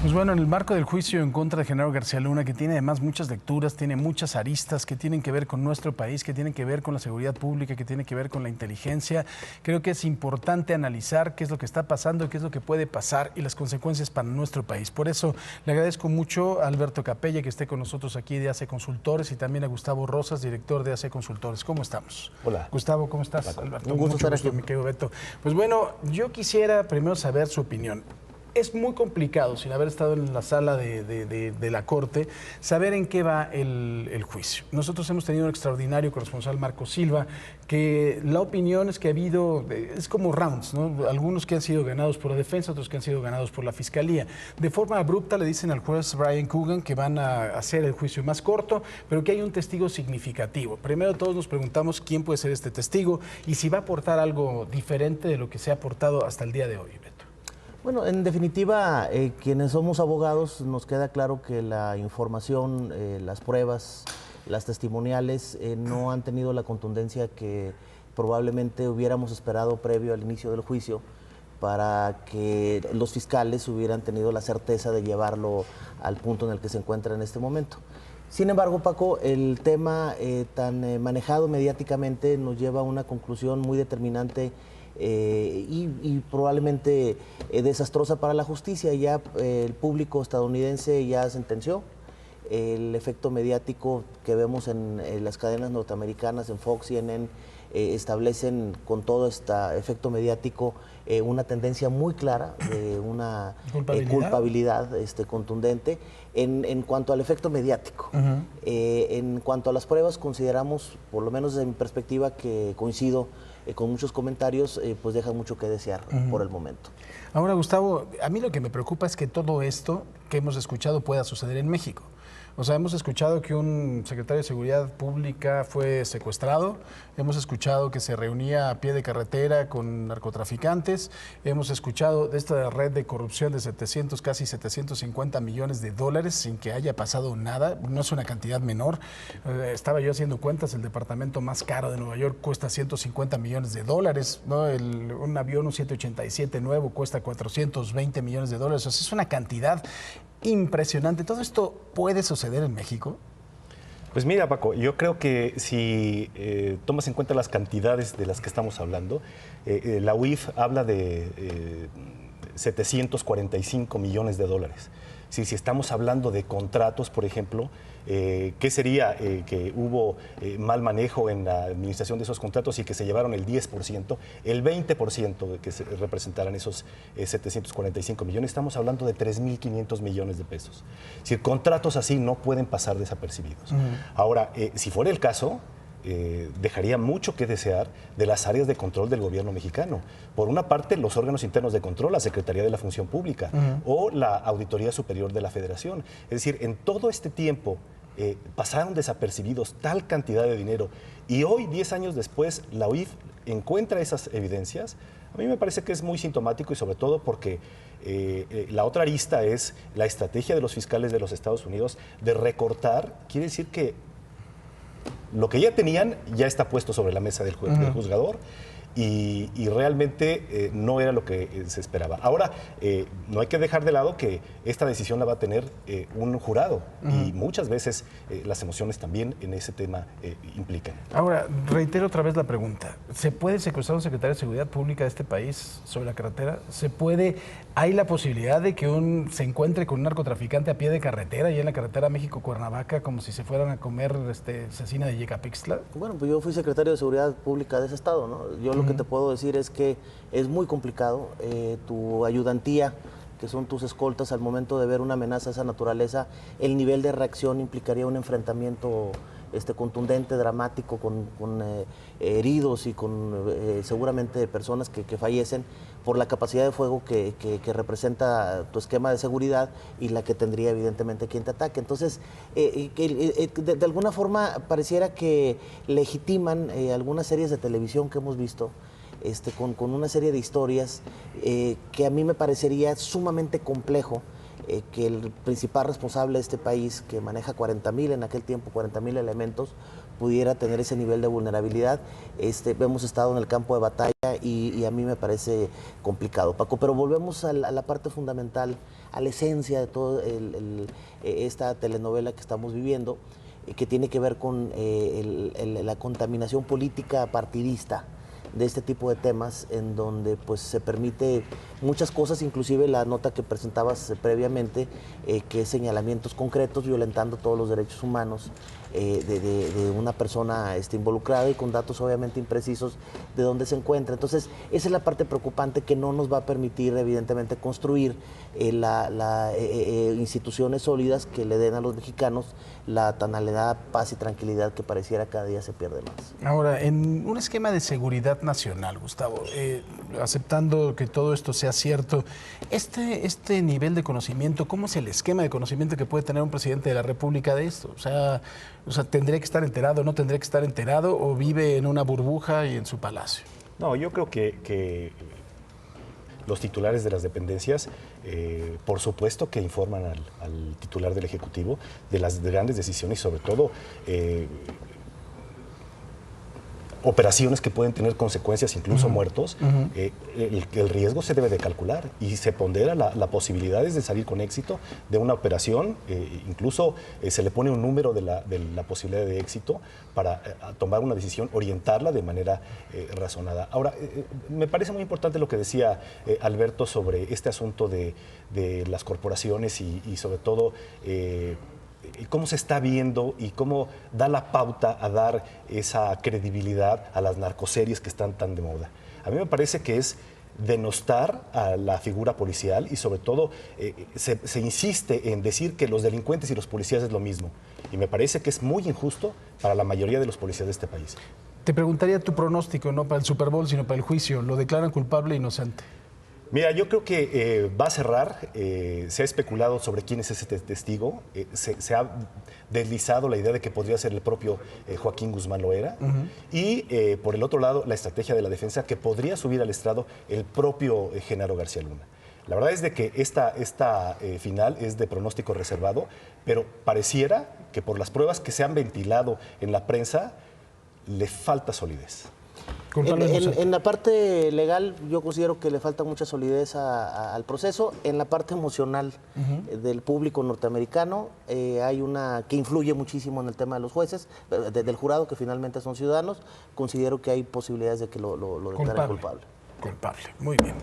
Pues bueno, en el marco del juicio en contra de Genaro García Luna, que tiene además muchas lecturas, tiene muchas aristas que tienen que ver con nuestro país, que tienen que ver con la seguridad pública, que tienen que ver con la inteligencia, creo que es importante analizar qué es lo que está pasando, qué es lo que puede pasar y las consecuencias para nuestro país. Por eso le agradezco mucho a Alberto Capella que esté con nosotros aquí de AC Consultores y también a Gustavo Rosas, director de AC Consultores. ¿Cómo estamos? Hola. Gustavo, ¿cómo estás? Hola. Alberto, Un gusto estar aquí. mi querido Beto. Pues bueno, yo quisiera primero saber su opinión. Es muy complicado, sin haber estado en la sala de la Corte, saber en qué va el juicio. Nosotros hemos tenido un extraordinario corresponsal, Marco Silva, que la opinión es que ha habido, es como rounds, ¿no? Algunos que han sido ganados por la defensa, otros que han sido ganados por la fiscalía. De forma abrupta le dicen al juez Brian Coogan que van a hacer el juicio más corto, pero que hay un testigo significativo. Primero todos nos preguntamos quién puede ser este testigo y si va a aportar algo diferente de lo que se ha aportado hasta el día de hoy, Beto. Bueno, en definitiva, quienes somos abogados nos queda claro que la información, las pruebas, las testimoniales no han tenido la contundencia que probablemente hubiéramos esperado previo al inicio del juicio para que los fiscales hubieran tenido la certeza de llevarlo al punto en el que se encuentra en este momento. Sin embargo, Paco, el tema tan manejado mediáticamente nos lleva a una conclusión muy determinante y probablemente desastrosa para la justicia. Ya el público estadounidense ya sentenció. El efecto mediático que vemos en las cadenas norteamericanas, en Fox, CNN, establecen con todo este efecto mediático una tendencia muy clara de una culpabilidad contundente en cuanto al efecto mediático. En cuanto a las pruebas, consideramos, por lo menos desde mi perspectiva, que coincido con muchos comentarios, pues deja mucho que desear por el momento. Ahora, Gustavo, a mí lo que me preocupa es que todo esto que hemos escuchado pueda suceder en México. O sea, hemos escuchado que un secretario de Seguridad Pública fue secuestrado, hemos escuchado que se reunía a pie de carretera con narcotraficantes, hemos escuchado de esta red de corrupción de casi 750 millones de dólares sin que haya pasado nada, no es una cantidad menor. Estaba yo haciendo cuentas, el departamento más caro de Nueva York cuesta 150 millones de dólares, ¿no? Un avión, un 787 nuevo, cuesta 420 millones de dólares, o sea, es una cantidad impresionante. ¿Todo esto puede suceder en México? Pues mira, Paco, yo creo que si tomas en cuenta las cantidades de las que estamos hablando, la UIF habla de 745 millones de dólares. Si estamos hablando de contratos, por ejemplo, ¿qué sería que hubo mal manejo en la administración de esos contratos y que se llevaron el 10%, el 20% de que se representaran esos 745 millones? Estamos hablando de 3.500 millones de pesos. Es decir, contratos así no pueden pasar desapercibidos. Ahora, si fuera el caso, dejaría mucho que desear de las áreas de control del gobierno mexicano. Por una parte, los órganos internos de control, la Secretaría de la Función Pública o la Auditoría Superior de la Federación. Es decir, en todo este tiempo pasaron desapercibidos tal cantidad de dinero y hoy, 10 años después, la UIF encuentra esas evidencias. A mí me parece que es muy sintomático y sobre todo porque la otra arista es la estrategia de los fiscales de los Estados Unidos de recortar. Quiere decir que lo que ya tenían ya está puesto sobre la mesa del juzgador y realmente no era lo que se esperaba. Ahora, no hay que dejar de lado que esta decisión la va a tener un jurado y muchas veces las emociones también en ese tema implican. Ahora, reitero otra vez la pregunta. ¿Se puede secuestrar a un secretario de Seguridad Pública de este país sobre la carretera? ¿Se puede? ¿Hay la posibilidad de que se encuentre con un narcotraficante a pie de carretera y en la carretera México-Cuernavaca como si se fueran a comer cecina de Yecapixtla? Bueno, pues yo fui secretario de Seguridad Pública de ese estado, ¿no? Yo lo que te puedo decir es que es muy complicado. Tu ayudantía, que son tus escoltas, al momento de ver una amenaza de esa naturaleza, el nivel de reacción implicaría un enfrentamiento contundente, dramático, con heridos y con seguramente personas que fallecen por la capacidad de fuego que representa tu esquema de seguridad y la que tendría evidentemente quien te ataque. Entonces, de alguna forma pareciera que legitiman algunas series de televisión que hemos visto con una serie de historias que a mí me parecería sumamente complejo que el principal responsable de este país, que maneja 40,000 en aquel tiempo, 40,000 elementos, pudiera tener ese nivel de vulnerabilidad. Hemos estado en el campo de batalla y a mí me parece complicado, Paco. Pero volvemos a la parte fundamental, a la esencia de toda esta telenovela que estamos viviendo, que tiene que ver con la contaminación política partidista de este tipo de temas, en donde pues se permite muchas cosas, inclusive la nota que presentabas previamente, que es señalamientos concretos violentando todos los derechos humanos de una persona involucrada y con datos obviamente imprecisos de dónde se encuentra. Entonces, esa es la parte preocupante que no nos va a permitir evidentemente construir instituciones sólidas que le den a los mexicanos la tan anhelada paz y tranquilidad que pareciera cada día se pierde más. Ahora, en un esquema de seguridad nacional, Gustavo, aceptando que todo esto sea cierto, este nivel de conocimiento, ¿cómo es el esquema de conocimiento que puede tener un presidente de la República de esto? O sea, ¿tendría que estar enterado, no tendría que estar enterado, o vive en una burbuja y en su palacio? No, yo creo que los titulares de las dependencias, por supuesto que informan al titular del Ejecutivo de las grandes decisiones y sobre todo operaciones que pueden tener consecuencias, incluso muertos. El riesgo se debe de calcular y se pondera la posibilidad de salir con éxito de una operación. Incluso se le pone un número de la posibilidad de éxito para tomar una decisión, orientarla de manera razonada. Ahora, me parece muy importante lo que decía Alberto sobre este asunto de las corporaciones y sobre todo cómo se está viendo y cómo da la pauta a dar esa credibilidad a las narcoseries que están tan de moda. A mí me parece que es denostar a la figura policial y sobre todo se insiste en decir que los delincuentes y los policías es lo mismo. Y me parece que es muy injusto para la mayoría de los policías de este país. Te preguntaría tu pronóstico, no para el Super Bowl, sino para el juicio. ¿Lo declaran culpable e inocente? Mira, yo creo que va a cerrar. Se ha especulado sobre quién es ese testigo. Se ha deslizado la idea de que podría ser el propio Joaquín Guzmán Loera. Y por el otro lado, la estrategia de la defensa, que podría subir al estrado el propio Genaro García Luna. La verdad es de que esta final es de pronóstico reservado, pero pareciera que por las pruebas que se han ventilado en la prensa, le falta solidez. En la parte legal yo considero que le falta mucha solidez al proceso. En la parte emocional del público norteamericano hay una que influye muchísimo en el tema de los jueces, del jurado, que finalmente son ciudadanos. Considero que hay posibilidades de que lo declaren culpable. Culpable, muy bien.